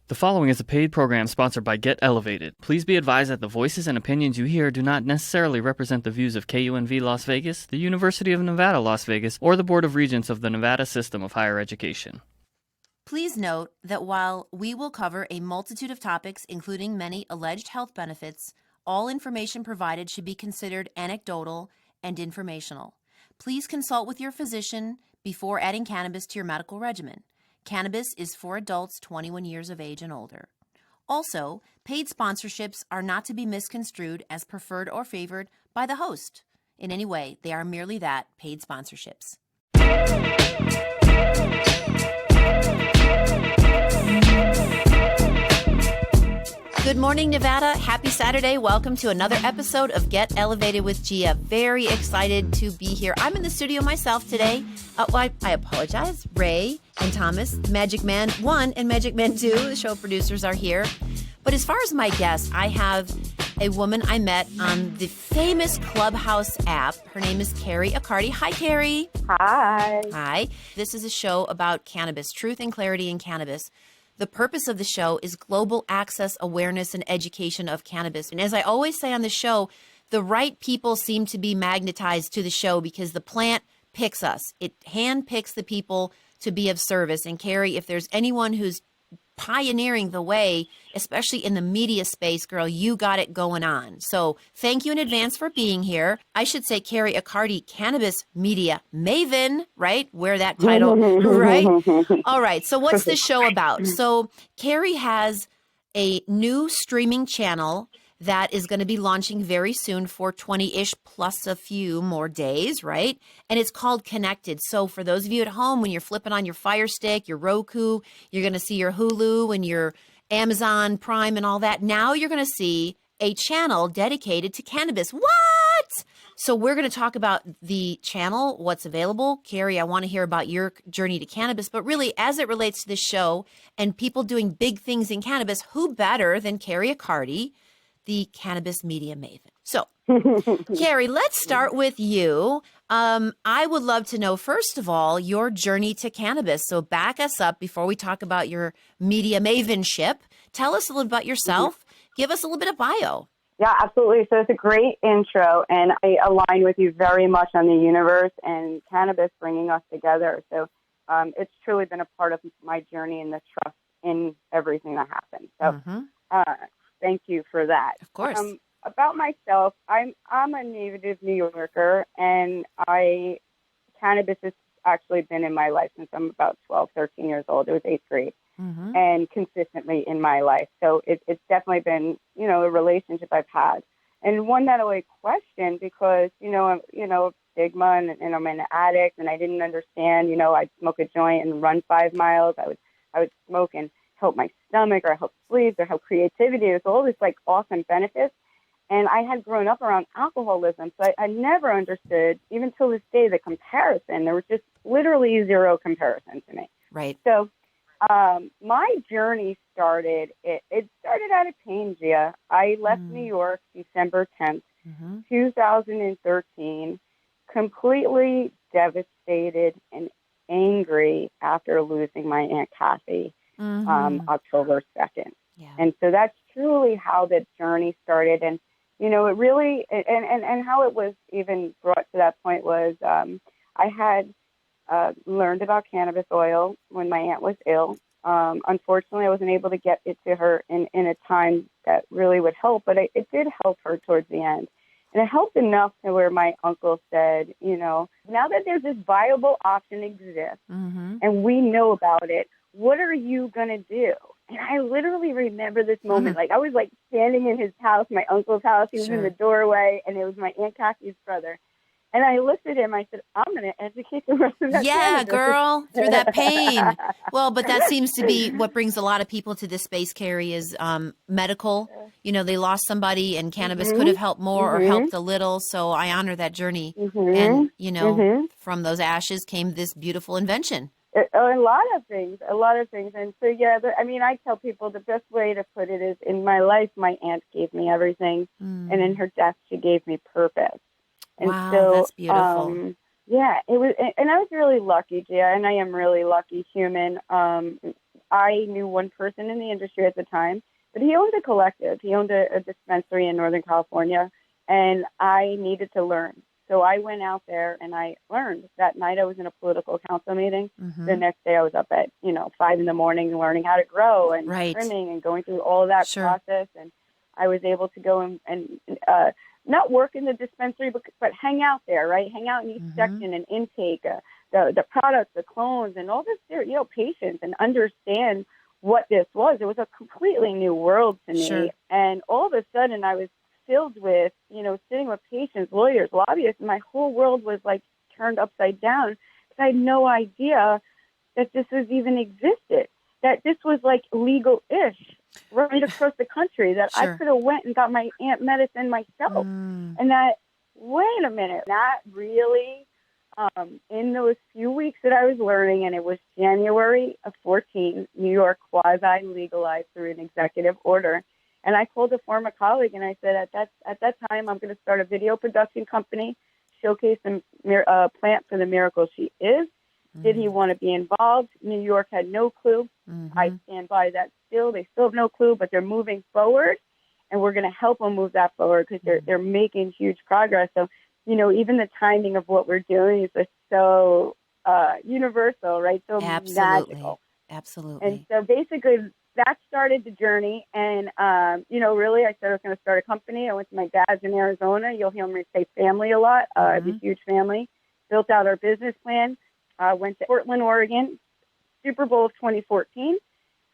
The following is a paid program sponsored by Get Elevated. Please be advised that the voices and opinions you hear do not necessarily represent the views of KUNV Las Vegas, the University of Nevada, Las Vegas, or the Board of Regents of the Nevada System of Higher Education. Please note that while we will cover a multitude of topics, including many alleged health benefits, all information provided should be considered anecdotal and informational. Please consult with your physician before adding cannabis to your medical regimen. Cannabis is for adults 21 years of age and older. Also, paid sponsorships are not to be misconstrued as preferred or favored by the host. In any way, they are merely that, paid sponsorships. Good morning, Nevada. Happy Saturday. Welcome to another episode of Get Elevated with Gia. Very excited to be here. I'm in the studio myself today. I apologize. Ray and Thomas, Magic Man 1 and Magic Man 2, the show producers, are here. But as far as my guests, I have a woman I met on the famous Clubhouse app. Her name is Carrie Accardi. Hi, Carrie. Hi. Hi. This is a show about cannabis, truth and clarity in cannabis. The purpose of the show is global access, awareness, and education of cannabis. And as I always say on the show, the right people seem to be magnetized to the show because the plant picks us. It handpicks the people to be of service. And Carrie, if there's anyone who's pioneering the way, especially in the media space, girl, you got it going on. So thank you in advance for being here. I should say Carrie Accardi, cannabis media maven, right? Wear that title, right? All right. So what's this show about? So Carrie has a new streaming channel that is going to be launching very soon for 20-ish plus a few more days, right? And it's called Connected. So for those of you at home, when you're flipping on your Fire Stick, your Roku, you're going to see your Hulu and your Amazon Prime and all that. Now you're going to see a channel dedicated to cannabis. What? So we're going to talk about the channel, what's available. Carrie, I want to hear about your journey to cannabis, but really as it relates to this show and people doing big things in cannabis, who better than Carrie Accardi, the cannabis media maven. So, Carrie, let's start with you. I would love to know, first of all, your journey to cannabis. So back us up before we talk about your media mavenship. Tell us a little about yourself. Give us a little bit of bio. Yeah, absolutely. So it's a great intro, and I align with you very much on the universe and cannabis bringing us together. So it's truly been a part of my journey and the trust in everything that happens. So thank you for that. Of course. About myself, I'm a native New Yorker, and cannabis has actually been in my life since I'm about 12, 13 years old. It was 8th grade, and consistently in my life. So it's definitely been, a relationship I've had, and one that I questioned because, stigma, and I'm an addict, and I didn't understand. I'd smoke a joint and run 5 miles. I would smoke and help my stomach, or help sleep, or help creativity. There's all this awesome benefits. And I had grown up around alcoholism, so I never understood, even till this day, the comparison. There was just literally zero comparison to me. Right. So my journey started, it started out of pain, Gia. I left New York December 10th, 2013, completely devastated and angry after losing my Aunt Kathy October 2nd. Yeah. And so that's truly how the journey started. And it really, and how it was even brought to that point was I had learned about cannabis oil when my aunt was ill. Unfortunately, I wasn't able to get it to her in a time that really would help, but it did help her towards the end. And it helped enough to where my uncle said, now that there's this viable option exists and we know about it, what are you going to do? And I literally remember this moment. I was standing in his house, my uncle's house. He was in the doorway, and it was my Aunt Kathy's brother. And I looked at him. I said, I'm going to educate the rest of that cannabis. Girl, through that pain. Well, but that seems to be what brings a lot of people to this space, Carrie, is medical. They lost somebody, and cannabis could have helped more or helped a little. So I honor that journey. And, from those ashes came this beautiful invention. A lot of things. And so, I tell people the best way to put it is, in my life, my aunt gave me everything. And in her death, she gave me purpose. And wow, so, that's beautiful. It was, and I was really lucky, Gia, and I am really lucky human. I knew one person in the industry at the time, but he owned a collective. He owned a dispensary in Northern California, and I needed to learn. So I went out there and I learned. That night I was in a political council meeting. Mm-hmm. The next day I was up at, 5 in the morning learning how to grow and Right. trimming and going through all of that Sure. process. And I was able to go and not work in the dispensary, but hang out there, right? Hang out in each Mm-hmm. section and intake the products, the clones, and all this, patience and understand what this was. It was a completely new world to me. Sure. And all of a sudden I was filled with, sitting with patients, lawyers, lobbyists, and my whole world was like turned upside down because I had no idea that this was even existed, that this was like legal-ish right across the country, that Sure. I could have went and got my aunt medicine myself. And that, wait a minute, that really, in those few weeks that I was learning, and it was January of 14, New York quasi-legalized through an executive order. And I called a former colleague and I said, at that time, I'm going to start a video production company, showcase the plant for the miracle she is. Mm-hmm. Did he want to be involved? New York had no clue. Mm-hmm. I stand by that still. They still have no clue, but they're moving forward, and we're going to help them move that forward because they're making huge progress. So, even the timing of what we're doing is just so universal, right? So magical. Absolutely. And so basically, that started the journey. And, really, I said I was going to start a company. I went to my dad's in Arizona. You'll hear me say family a lot. I have a huge family. Built out our business plan. Went to Portland, Oregon, Super Bowl of 2014.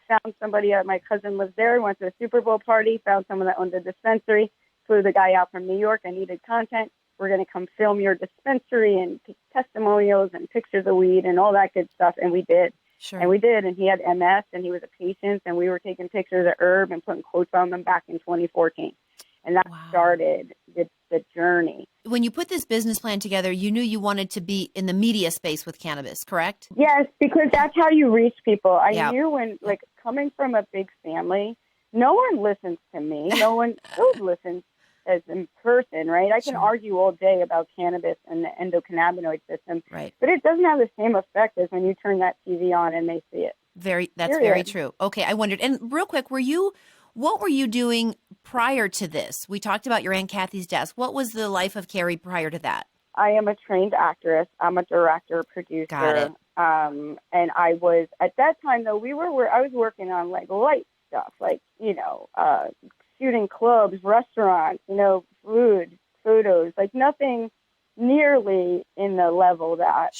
Found somebody, my cousin lives there. Went to a Super Bowl party. Found someone that owned a dispensary. Flew the guy out from New York. I needed content. We're going to come film your dispensary and take testimonials and pictures of weed and all that good stuff. And we did. Sure. And we did, and he had MS, and he was a patient, and we were taking pictures of herb and putting quotes on them back in 2014. And that started the journey. When you put this business plan together, you knew you wanted to be in the media space with cannabis, correct? Yes, because that's how you reach people. I knew when, coming from a big family, no one listens to me. No one still listens as in person, right? I can argue all day about cannabis and the endocannabinoid system, right? But it doesn't have the same effect as when you turn that TV on and they see it. That's very true. Okay, I wondered, and real quick, what were you doing prior to this? We talked about your Aunt Kathy's death. What was the life of Carrie prior to that? I am a trained actress. I'm a director, producer. Got it. And I was, at that time though, I was working on like light stuff, like, shooting clubs, restaurants, food, photos, like nothing nearly in the level that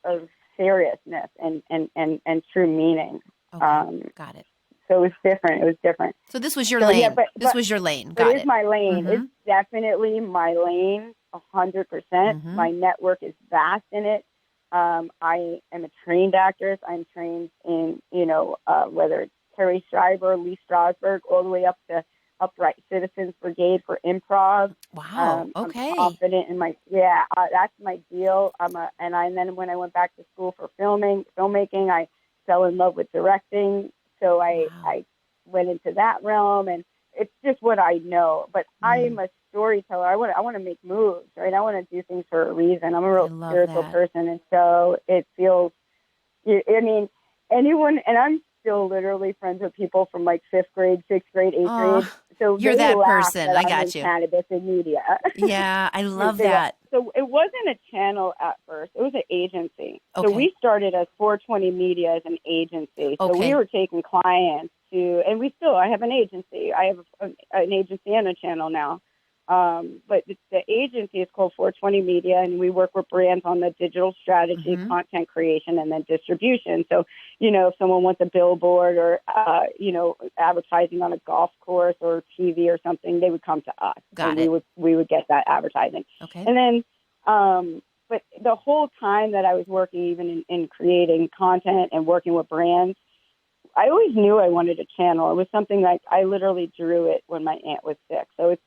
of seriousness and true meaning. Okay. Got it. So it was different. So this was your lane. Yeah, this was your lane. Got it. It is my lane. Mm-hmm. It's definitely my lane, 100%. Mm-hmm. My network is vast in it. I am a trained actress. I'm trained in, whether it's Terry Schreiber, Lee Strasberg, all the way up to Upright Citizens Brigade for improv. Wow. Okay. I'm confident in that's my deal. And then when I went back to school for filmmaking, I fell in love with directing. So I went into that realm, and it's just what I know. But I'm a storyteller. I want to make moves, right? I want to do things for a reason. I'm a real spiritual person, and so it feels. Anyone, and I'm still literally friends with people from like 5th grade, 6th grade, 8th grade. So you're that person. I got you. Cannabis and media. Yeah, I love that. So it wasn't a channel at first. It was an agency. Okay. So we started as 420 Media as an agency. So we were taking clients and I have an agency. I have an agency and a channel now. But the agency is called 420 Media, and we work with brands on the digital strategy, content creation, and then distribution. So, if someone wants a billboard or, advertising on a golf course or TV or something, they would come to us. We would get that advertising. Okay. And then, but the whole time that I was working, even in creating content and working with brands, I always knew I wanted a channel. It was something like I literally drew it when my aunt was sick. So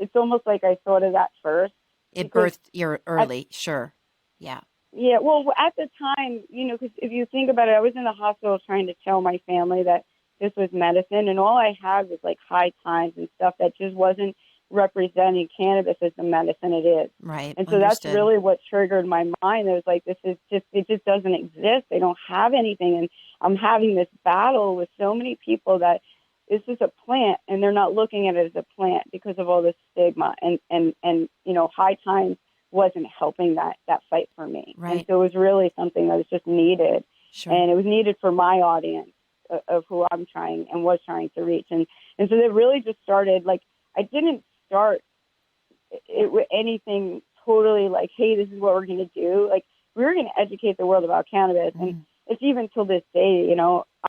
it's almost like I thought of that first. It birthed your early, sure. Yeah. Yeah. Well, at the time, because if you think about it, I was in the hospital trying to tell my family that this was medicine, and all I had was like high times and stuff that just wasn't representing cannabis as the medicine it is. Right. And so that's really what triggered my mind. It was like, it just doesn't exist. They don't have anything. And I'm having this battle with so many people that this is a plant and they're not looking at it as a plant because of all this stigma. And High Times wasn't helping that fight for me. Right. And so it was really something that was just needed. Sure. And it was needed for my audience of who I'm trying to reach. And so it really just started, like, I didn't start it with anything totally like, hey, this is what we're going to do. Like, we were going to educate the world about cannabis. And it's even till this day,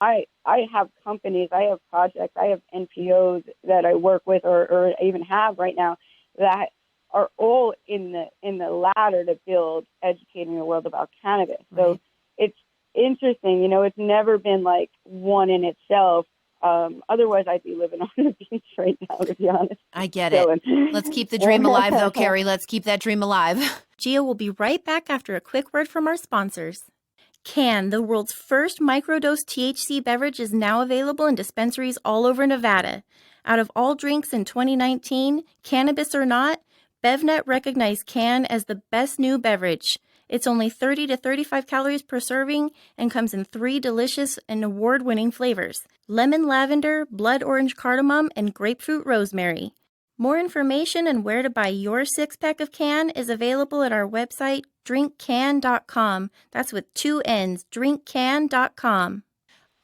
I have companies, I have projects, I have NPOs that I work with or I even have right now that are all in the ladder to build educating the world about cannabis. Right. So it's interesting, it's never been like one in itself. Otherwise, I'd be living on the beach right now, to be honest. I get it. Let's keep the dream alive, though, Carrie. Let's keep that dream alive. Gia will be right back after a quick word from our sponsors. Can, the world's first microdose THC beverage, is now available in dispensaries all over Nevada. Out of all drinks in 2019, cannabis or not, BevNet recognized Can as the best new beverage. It's only 30 to 35 calories per serving and comes in 3 delicious and award-winning flavors: lemon lavender, blood orange cardamom, and grapefruit rosemary. More information and where to buy your 6-pack of Can is available at our website, drinkcan.com. That's with 2 N's, drinkcan.com.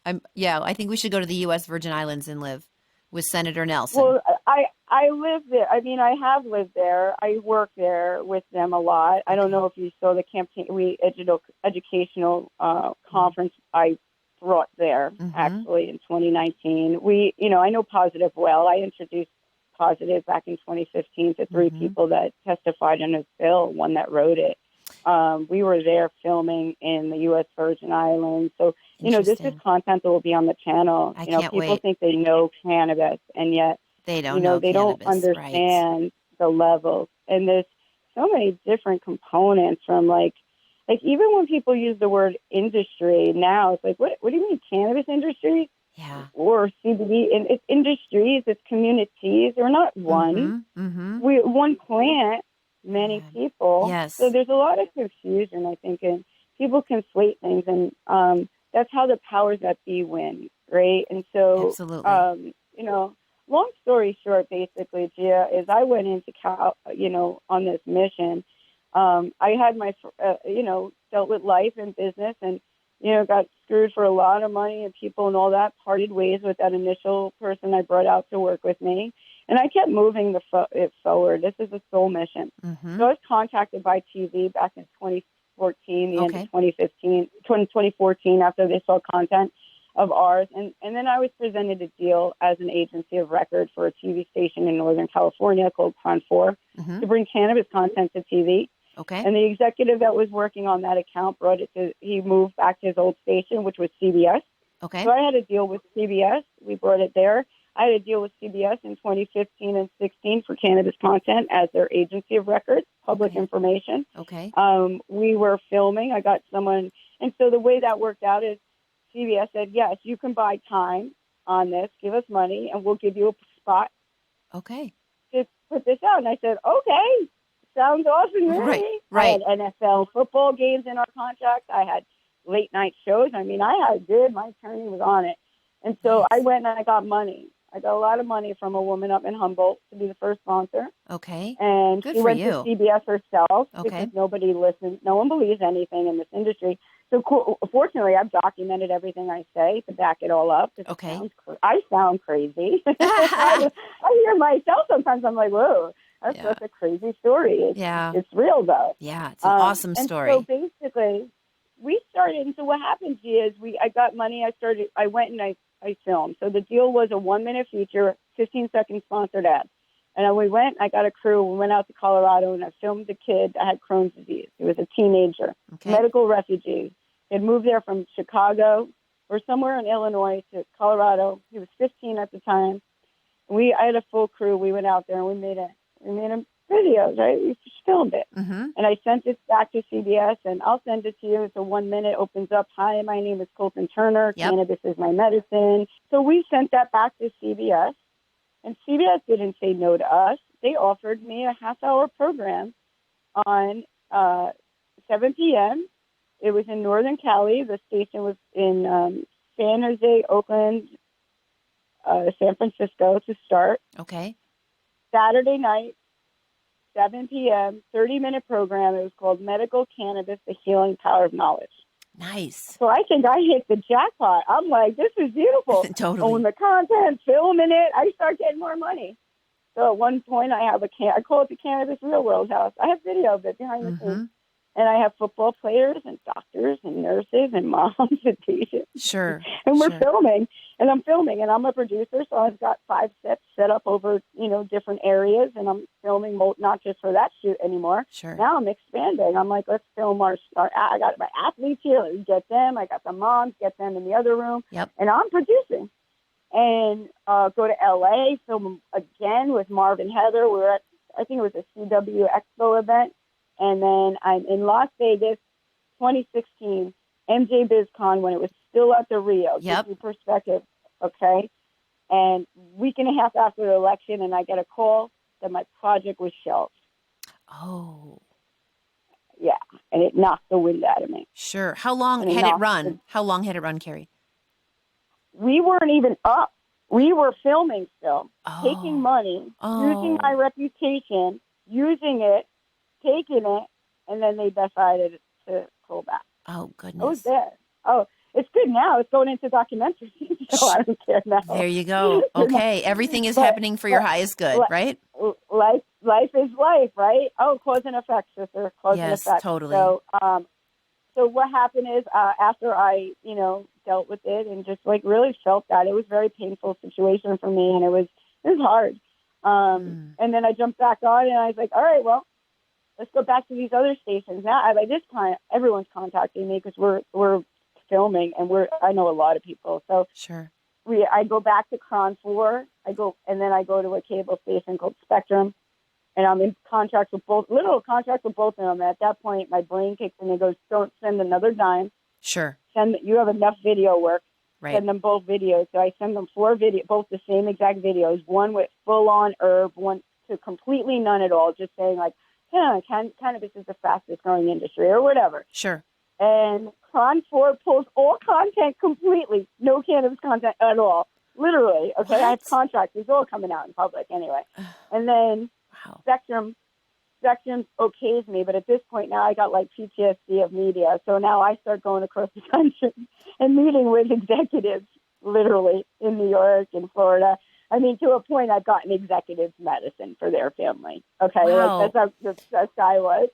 I think we should go to the U.S. Virgin Islands and live with Senator Nelson. Well, I live there. I mean, I have lived there. I work there with them a lot. I don't know if you saw the campaign, educational conference I brought there, actually, in 2019. I know Positive well. I introduced Positive back in 2015 to 3 people that testified in his bill, one that wrote it. We were there filming in the U.S. Virgin Islands. So, this is content that will be on the channel. People think they know cannabis, and yet they don't know they cannabis, don't understand the levels. And there's so many different components from like even when people use the word industry now, it's like, what do you mean cannabis industry? Yeah. Or CBD? And it's industries, it's communities. They're not one. We one plant, many people. Yes. So there's a lot of confusion, I think, and people conflate things, and that's how the powers that be win, right? And so, absolutely. Long story short, basically, Gia, is I went into on this mission. I had my, dealt with life and business, and got screwed for a lot of money and people and all that. Parted ways with that initial person I brought out to work with me, and I kept moving it forward. This is a soul mission. So I was contacted by TV back in 2014, the end of 2014, after they saw content of ours. And then I was presented a deal as an agency of record for a TV station in Northern California called Con 4 to bring cannabis content to TV. Okay. And the executive that was working on that account he moved back to his old station, which was CBS. Okay. So I had a deal with CBS. We brought it there. I had a deal with CBS in 2015 and 16 for cannabis content as their agency of record, public information. Okay. We were filming. I got someone. And so the way that worked out is CBS said, yes, you can buy time on this, give us money, and we'll give you a spot to put this out. And I said, okay, sounds awesome to me. Right. I had NFL football games in our contract. I had late night shows. I mean, I had good. My attorney was on it. And so I went and I got money. I got a lot of money from a woman up in Humboldt to be the first sponsor. Okay. And Good she for went you. to CBS herself Okay. because nobody listens. No one believes anything in this industry. So fortunately, I've documented everything I say to back it all up. Okay. I sound crazy. I hear myself sometimes. I'm like, whoa, that's such a crazy story. It's real, though. Yeah, it's an awesome story. And so basically, we started. And so what happened, Gia, is I got money. I went and I filmed. So the deal was a 1-minute feature, 15-second sponsored ad. And we went, I got a crew, we went out to Colorado, and I filmed a kid that had Crohn's disease. He was a teenager, medical refugee. He had moved there from Chicago or somewhere in Illinois to Colorado. He was 15 at the time. I had a full crew. We went out there and we made a videos, right? We just filmed it. And I sent it back to CBS, and I'll send it to you. It's a 1-minute, opens up. Hi, my name is Colton Turner. Cannabis is my medicine. So we sent that back to CBS. And CBS didn't say no to us. they offered me a half-hour program on 7 p.m. It was in Northern Cali. The station was in San Jose, Oakland, San Francisco to start. Okay. Saturday night, 7 p.m., 30-minute program. It was called Medical Cannabis, the Healing Power of Knowledge. Nice. So I think I hit the jackpot. I'm like, this is beautiful. Totally. Own the content, filming it. I start getting more money. So at one point, I have I call it the Cannabis Real World House. I have video of it behind the scenes. And I have football players and doctors and nurses and moms and patients. Sure. And we're filming. And I'm filming. And I'm a producer, so I've got 5 sets set up over, different areas. And I'm filming not just for that shoot anymore. Sure. Now I'm expanding. I'm like, let's film our I got my athletes here. Let's get them. I got the moms, get them in the other room. Yep. And I'm producing. And go to L.A., film again with Marv and Heather. We were at, I think it was a CW Expo event. And then I'm in Las Vegas, 2016, MJ BizCon, when it was still at the Rio. Yep. Give you perspective, okay? And week and a half after the election, and I get a call that my project was shelved. Oh. Yeah, and it knocked the wind out of me. Sure. How long had it run? How long had it run, Carrie? We weren't even up. We were filming still, taking money, using my reputation, using it, taking it, and then they decided to pull back. Oh, goodness. I was there. Oh, it's good now. It's going into documentaries, so I don't care now. There you go. Okay. Everything is happening for your highest good, right? Life is life, right? Oh, cause and effect, sister. Cause and effect. Yes, totally. So, so what happened is after I, dealt with it and just really felt that it was a very painful situation for me, and it was hard. And then I jumped back on, and I was like, all right, well, let's go back to these other stations. Now, by this time, everyone's contacting me because we're filming, and I know a lot of people. So sure, I go back to Cron 4. I go to a cable station called Spectrum, and I'm in contract with literal contract with both of them. And at that point, my brain kicks in and goes, "Don't send another dime. Sure, you have enough video work. Right. Send them both videos." So I send them 4 both the same exact videos. One with full on herb, one to completely none at all, just saying like, cannabis is the fastest growing industry or whatever. Sure. And Cron 4 pulls all content completely. No cannabis content at all. Literally. Okay. What? I have contracts. It's all coming out in public anyway. And then Spectrum okays me. But at this point now I got like PTSD of media. So now I start going across the country and meeting with executives literally in New York and Florida. I mean, to a point, I've gotten executives medicine for their family. Okay, wow. That's how I was.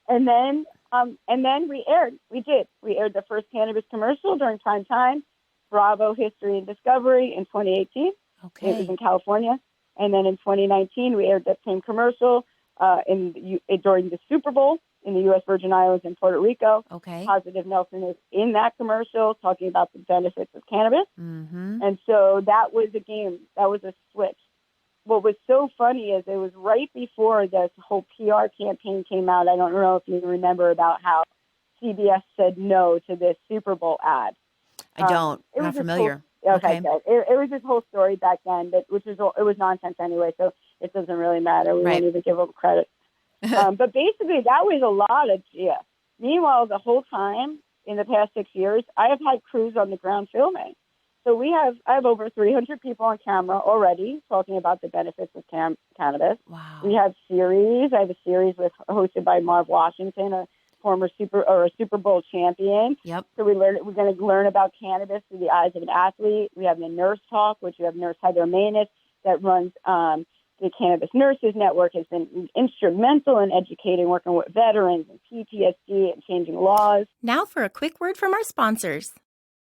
And then we aired. We aired the first cannabis commercial during prime time, Bravo History and Discovery in 2018. Okay, it was in California. And then in 2019, we aired that same commercial during the Super Bowl in the U.S. Virgin Islands and Puerto Rico. Okay. Positive Nelson is in that commercial talking about the benefits of cannabis. Mm-hmm. And so that was a game. That was a switch. What was so funny is it was right before this whole PR campaign came out. I don't know if you remember about how CBS said no to this Super Bowl ad. I don't. I'm not familiar. Okay. Good. It was this whole story back then, it was nonsense anyway, so it doesn't really matter. We won't even give them credit. But basically, that was a lot of Meanwhile, the whole time in the past 6 years, I have had crews on the ground filming. So I have over 300 people on camera already talking about the benefits of cannabis. Wow. We have series. I have a series hosted by Marv Washington, a former Super Bowl champion. Yep. So we're going to learn about cannabis through the eyes of an athlete. We have the Nurse Talk, which we have Nurse Heather Manus that runs the Cannabis Nurses Network, has been instrumental in educating, working with veterans and PTSD and changing laws. Now for a quick word from our sponsors.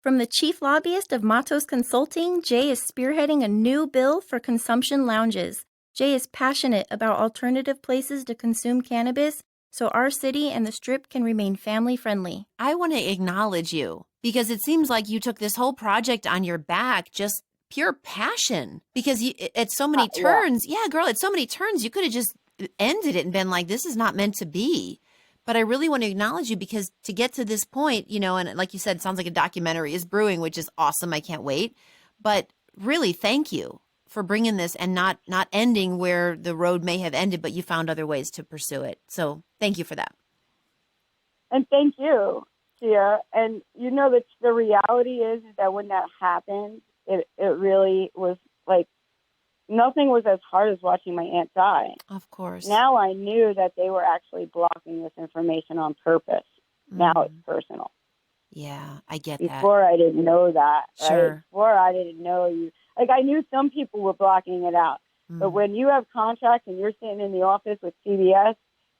From the chief lobbyist of Matos Consulting, Jay is spearheading a new bill for consumption lounges. Jay is passionate about alternative places to consume cannabis so our city and the Strip can remain family-friendly. I want to acknowledge you because it seems like you took this whole project on your back, just pure passion. Because at so many turns, at so many turns, you could have just ended it and been like, this is not meant to be. But I really want to acknowledge you because to get to this point, and like you said, it sounds like a documentary is brewing, which is awesome. I can't wait. But really, thank you. for bringing this and not ending where the road may have ended, but you found other ways to pursue it. So thank you for that. And thank you, Tia. And you know that the reality is that when that happened, it really was like nothing was as hard as watching my aunt die. Of course. Now I knew that they were actually blocking this information on purpose. Now it's personal. Yeah, I get Before I didn't know that. Right? Sure. Before I didn't know you. Like I knew some people were blocking it out. But when you have contracts and you're sitting in the office with CBS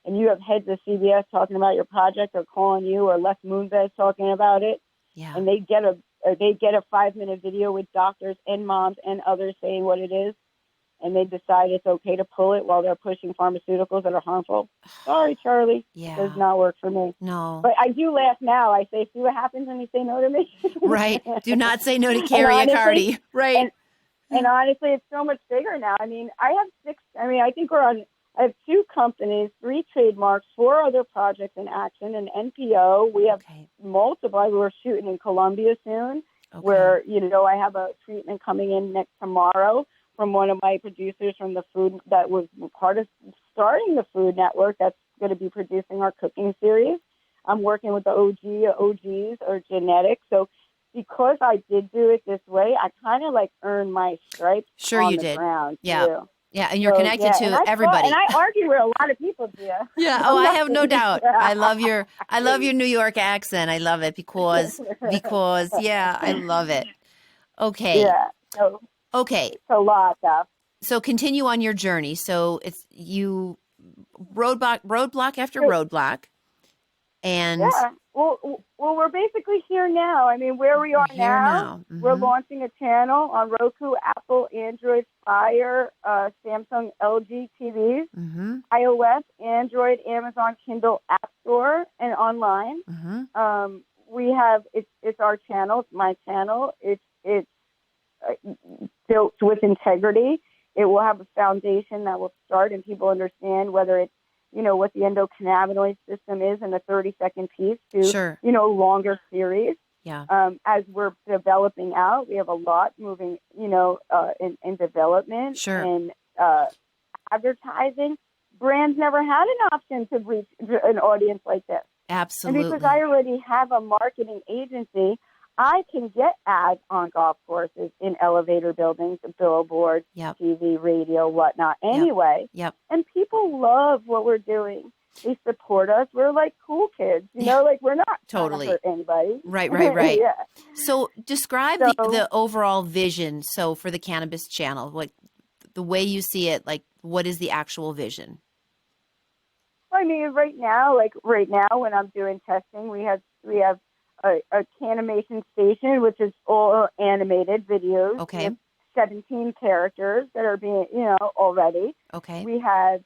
and you have heads of CBS talking about your project or calling you or Les Moonves talking about it, Yeah. and they get a 5-minute video with doctors and moms and others saying what it is, and they decide it's okay to pull it while they're pushing pharmaceuticals that are harmful. Sorry, Charlie. Yeah. Does not work for me. No. But I do laugh now. I say, see what happens when you say no to me? Right. Do not say no to Carrie Accardi. Right. And honestly, it's so much bigger now. I mean, I think I have 2 companies, 3 trademarks, 4 other projects in action, an NPO. We have multiple. We're shooting in Colombia soon, where, I have a treatment coming in tomorrow from one of my producers from the food that was part of starting the Food Network that's going to be producing our cooking series. I'm working with the OGs or genetics. So because I did do it this way, I kind of like earned my stripes on the ground. Yeah. Too. Yeah, and you're connected to everybody. And I argue with a lot of people, Gia. Yeah. Oh, I have no doubt. I love your New York accent. I love it because yeah, I love it. Okay. Yeah. So, okay. It's a lot, though. So continue on your journey. So it's you roadblock after roadblock, and yeah. Well, we're basically here now. I mean, where we are now, we're launching a channel on Roku, Apple, Android, Fire, Samsung, LG TVs, iOS, Android, Amazon, Kindle, App Store, and online. We have it's our channel. It's my channel. It's built with integrity. It will have a foundation that will start and people understand whether it's what the endocannabinoid system is in a 30-second piece to, longer series. Yeah. As we're developing out, we have a lot moving, in development and advertising. Brands never had an option to reach an audience like this. Absolutely. And because I already have a marketing agency, I can get ads on golf courses, in elevator buildings, billboards, TV, radio, whatnot. Anyway, and people love what we're doing. They support us. We're like cool kids, like we're not trying to hurt anybody. Right. Yeah. So describe the overall vision. So for the Cannabis channel, like the way you see it, like what is the actual vision? I mean, right now when I'm doing testing, we have a Cannamation station, which is all animated videos. Okay. 17 characters that are being, already. Okay. We have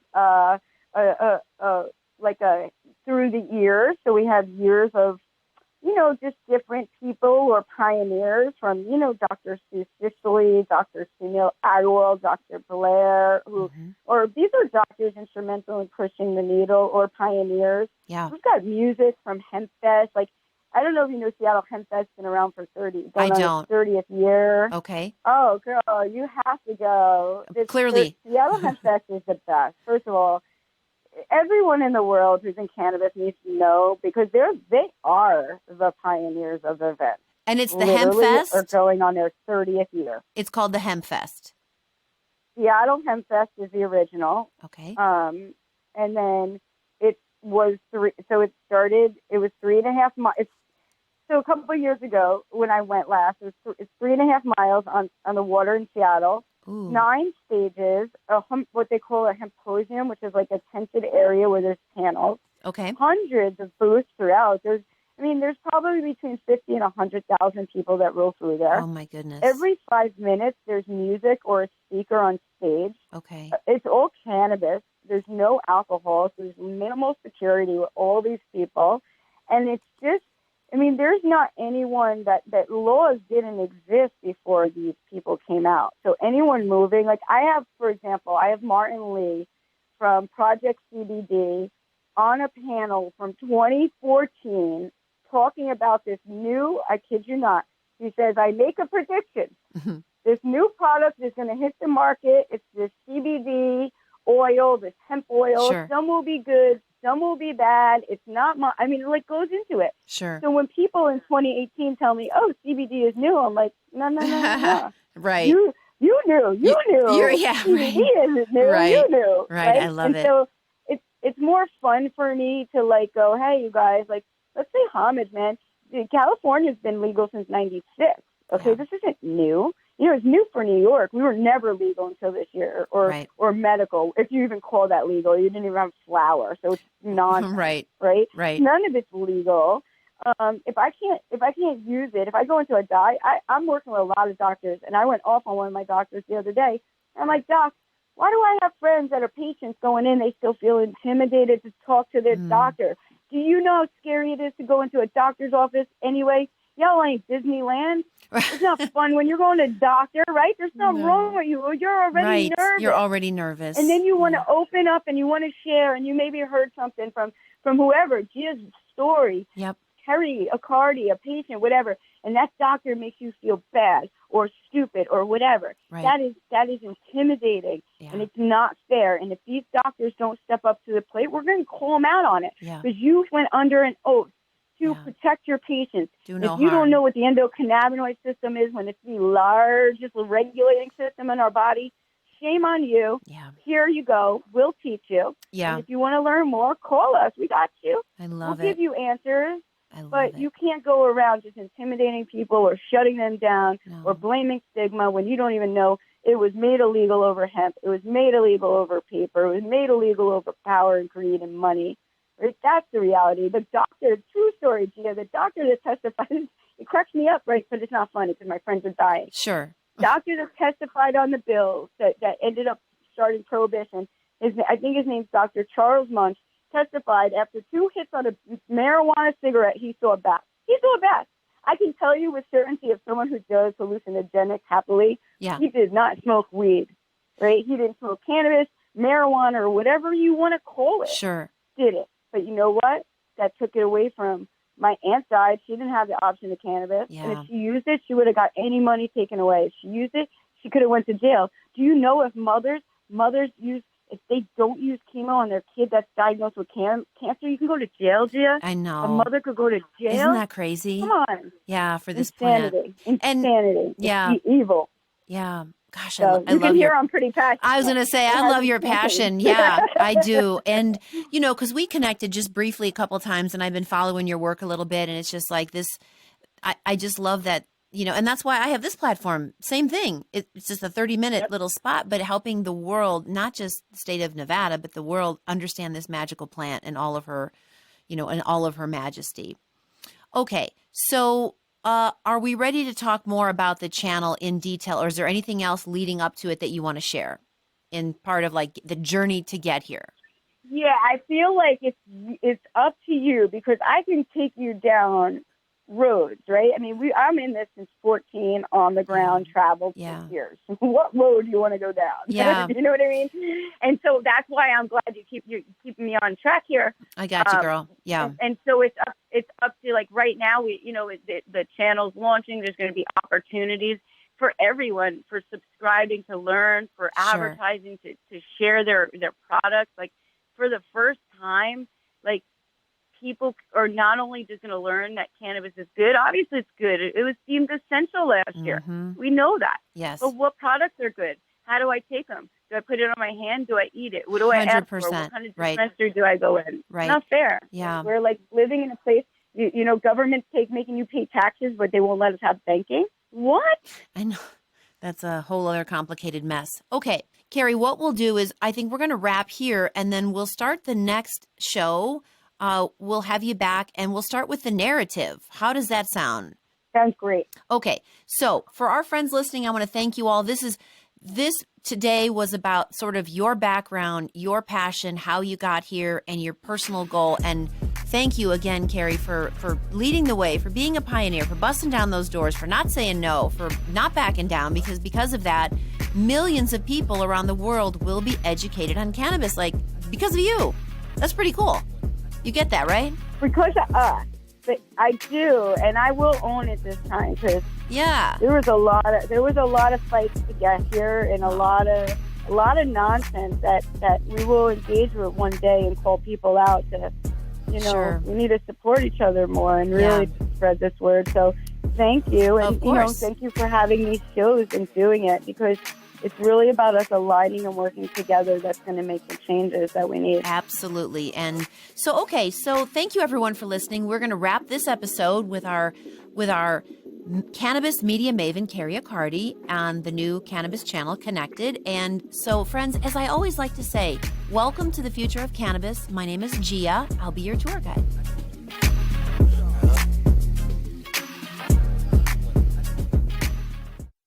through the years. So we have years of, just different people or pioneers from, Dr. Sue Sisley, Dr. Sunil Agarwal, Dr. Blair, or these are doctors instrumental in pushing the needle or pioneers. Yeah. We've got music from HempFest, I don't know if you know Seattle HempFest's been around for 30. I don't. 30th year. Okay. Oh, girl, you have to go. Clearly. Seattle HempFest is the best. First of all, everyone in the world who's in cannabis needs to know because they are the pioneers of the event. And it's the HempFest? Are going on their 30th year. It's called the HempFest. Seattle HempFest is the original. Okay. And then it was it started, it was 3.5 miles. So a couple of years ago, when I went last, it's 3.5 miles on the water in Seattle. Ooh. 9 stages, what they call a hemposium, which is like a tented area where there's panels. Okay. Hundreds of booths throughout. There's probably between 50 and 100,000 people that roll through there. Oh my goodness. Every 5 minutes, there's music or a speaker on stage. Okay. It's all cannabis. There's no alcohol, so there's minimal security with all these people, and it's just. There's not anyone that laws didn't exist before these people came out. So anyone moving, for example, I have Martin Lee from Project CBD on a panel from 2014 talking about this new, I kid you not, he says, I make a prediction. this new product is going to hit the market. It's this CBD oil, this hemp oil. Sure. Some will be good, some will be bad. It's not I mean, it like goes into it. Sure. So when people in 2018 tell me, "Oh, CBD is new," I'm like, no. Right. You knew. Yeah, CBD right. isn't new. Right. You knew. Right. I love it. So it's more fun for me to like go, "Hey, you guys, like, let's say homage, man. California's been legal since '96. Okay, Yeah. this isn't new. You know, it's new for New York. We were never legal until this year, or medical, if you even call that legal. You didn't even have flower, so it's nonsense, Right. right? None of it's legal. If I can't use it, if I go into I'm working with a lot of doctors, and I went off on one of my doctors the other day. I'm like, "Doc, why do I have friends that are patients going in? They still feel intimidated to talk to their doctor. Do you know how scary it is to go into a doctor's office anyway? Y'all ain't Disneyland. It's not fun when you're going to a doctor, right? There's something wrong with you. You're already nervous. You're already nervous. And then you want to open up and you want to share, and you maybe heard something from whoever, Gia's story. Yep. Terry, a Cardi, a patient, whatever, and that doctor makes you feel bad or stupid or whatever. Right. That is intimidating, and it's not fair. And if these doctors don't step up to the plate, we're going to call them out on it because you went under an oath to protect your patients. Do no if you harm. don't know what the endocannabinoid system is, when it's the largest regulating system in our body, shame on you. Yeah. Here you go. We'll teach you. Yeah. And if you want to learn more, call us. We got you. I love We'll it. give you answers. I love But it. you can't go around just intimidating people or shutting them down or blaming stigma when you don't even know it was made illegal over hemp. It was made illegal over paper. It was made illegal over power and greed and money. Right? That's the reality. The doctor, true story, Gia, the doctor that testified, it cracks me up, right? But it's not funny because my friends are dying. Sure. Doctor that testified on the bills that ended up starting prohibition, I think his name's Dr. Charles Munch, testified after 2 hits on a marijuana cigarette, he saw a bat. He saw a bat. I can tell you with certainty of someone who does hallucinogenics happily, he did not smoke weed, right? He didn't smoke cannabis, marijuana, or whatever you want to call it. Sure. Did it. But you know what? That took it away from my aunt died. She didn't have the option of cannabis. Yeah. And if she used it, she would have got any money taken away. If she used it, she could have went to jail. Do you know if mothers if they don't use chemo on their kid that's diagnosed with cancer, you can go to jail, Gia? I know. A mother could go to jail? Isn't that crazy? Come on. Yeah, for this Insanity. plant. Insanity. Yeah. It's evil. Yeah. Gosh, So I you love can hear your... I'm pretty passionate. I was going to say, I love your passion. Yeah, I do. And, because we connected just briefly a couple of times, and I've been following your work a little bit, and it's just like this, I just love that, and that's why I have this platform. Same thing. It's just a 30-minute little spot, but helping the world, not just the state of Nevada, but the world understand this magical plant and all of her, and all of her majesty. Okay, so... are we ready to talk more about the channel in detail, or is there anything else leading up to it that you want to share in part of like the journey to get here? Yeah, I feel like it's up to you because I can take you down roads, right? I mean, I'm in this since 14 on the ground, traveled 6 years. What road do you want to go down? Yeah. You know what I mean? And so that's why I'm glad you're keeping me on track here. I got you, girl. Yeah. And so it's up to like right now, the channel's launching. There's going to be opportunities for everyone for subscribing to learn, for advertising, to share their products. Like for the first time, like, people are not only just going to learn that cannabis is good. Obviously, it's good. It was deemed essential last year. We know that. Yes. But what products are good? How do I take them? Do I put it on my hand? Do I eat it? What do I ask for? What kind of dispensary do I go in? Right. It's not fair. Yeah. We're like living in a place, governments making you pay taxes, but they won't let us have banking. What? I know. That's a whole other complicated mess. Okay, Carrie, what we'll do is I think we're going to wrap here, and then we'll start the next show. We'll have you back, and we'll start with the narrative. How does that sound? Sounds great. Okay, so for our friends listening, I want to thank you all. This today was about sort of your background, your passion, how you got here, and your personal goal. And thank you again, Carrie, for leading the way, for being a pioneer, for busting down those doors, for not saying no, for not backing down, because of that, millions of people around the world will be educated on cannabis, because of you. That's pretty cool. You get that, right? Because of us. But I do, and I will own it this time because Yeah. There was a lot of fights to get here, and a lot of nonsense that we will engage with one day and call people out to, Sure. we need to support each other more and really spread this word. So thank you. And, Of course. thank you for having these shows and doing it, because it's really about us aligning and working together that's going to make the changes that we need. Absolutely. And so thank you everyone for listening. We're going to wrap this episode with our cannabis media maven, Carrie Accardi, on the new cannabis channel, Connected. And so, friends, as I always like to say, welcome to the future of cannabis. My name is Gia. I'll be your tour guide.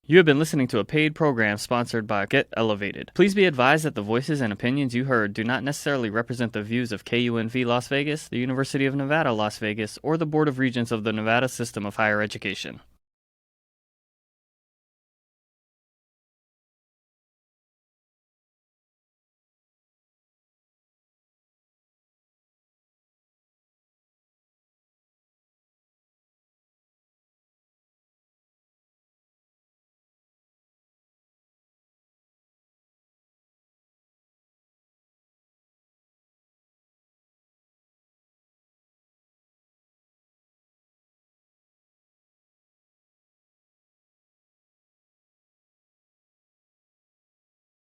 You have been listening to a paid program sponsored by Get Elevated. Please be advised that the voices and opinions you heard do not necessarily represent the views of KUNV Las Vegas, the University of Nevada, Las Vegas, or the Board of Regents of the Nevada System of Higher Education.